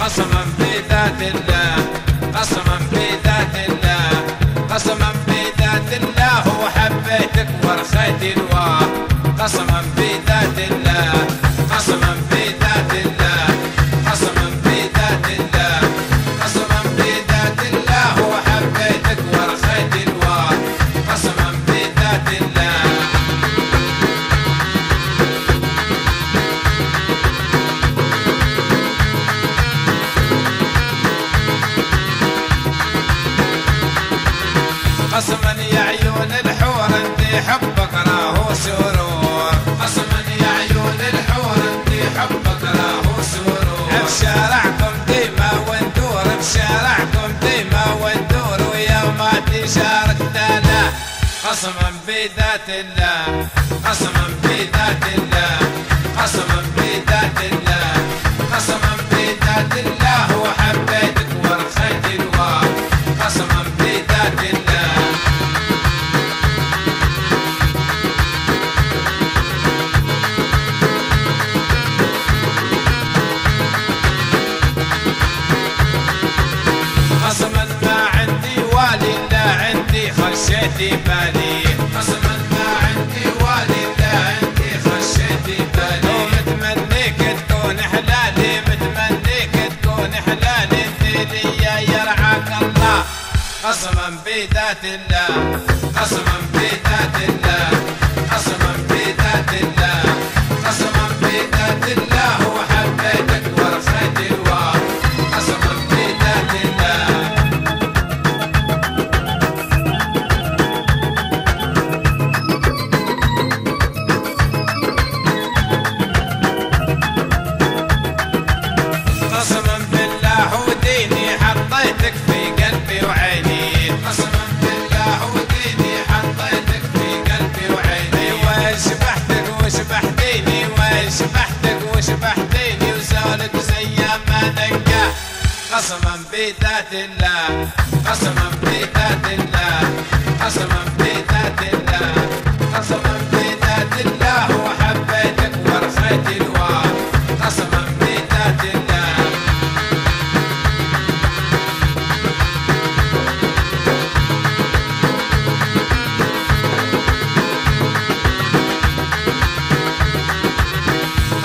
قسما بذات الله، قسما بذات الله، قسما بذات الله، وحبيتك ورخيت الواه. قسما بذات الله، قسما بذات الله، قسما بذات الله، قسما بذات الله، وحبيتك ورخيت الواه. قسما بذات الله. قسما يا عيون الحور انتي حبك راهو سرور. قسما يا عيون الحور انتي حبك راهو سرور. بشارعكم ديما وندور، بشارعكم ديما وندور، ويا ما تشارك لا. قسما بذات الله، قسما بذات الله، قسما بذات الله، قسما بذات الله، وحبيتك ورخيت الواه. قسما بذات الله. قسما ما عندي والي لا عندي خشيتي بالي. قسما ما عندي والي لا عندي خشيتي بالي. ومتمنيك تكون حلالي، متمنيك تكون حلالي، انت ليا يرعاك الله. قسما بذات الله، قسما بذات الله، قسما بذات الله، قسما بذات الله، وحبيتك ورخيت الواه. قسما بذات الله. قسما بالله وديني حطيتك في قلبي وعيني. قسما بالله وديني حطيتك في قلبي وعيني. وشبحتك وشبحتيني، وشبحتك وشبحتيني، وزولك زي ما دقا. قسما بذات الله، قسما بذات الله، قسما بذات الله، قسما بذات الله، وحبيتك ورخيت الواه. قسما بذات الله.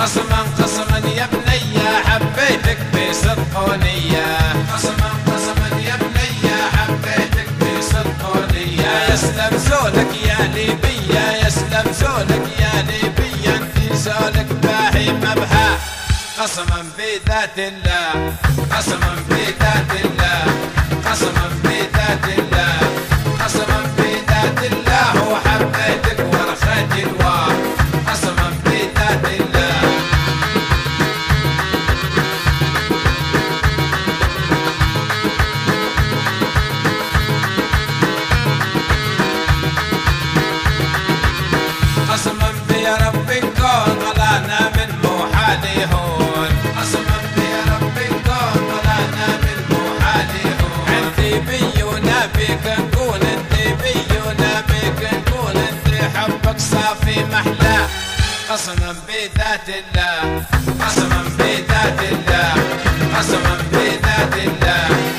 قسما قسما يا بنية حبيتك بصدق ونية. قسما قسما يا بنية حبيتك بصدق ونية. يسلم زولك يا ليبية، يسلم زولك يا ليبية، انتي زولك باهي مبهى. قسما بذات الله، قسما بذات الله، قسما بذات الله، قسما بذات الله، وحبيتك ورخيت الواه. قسما بذات الله. قسما برب الكون طلعنا من محالي هون. قسما برب الكون طلعنا من محالي هون. انتي بي ونبيك نكون، انتي بي ونبيك نكون، انتي حبك صافي محلى. قسما بذات الله، قسما بذات الله، قسما بذات الله.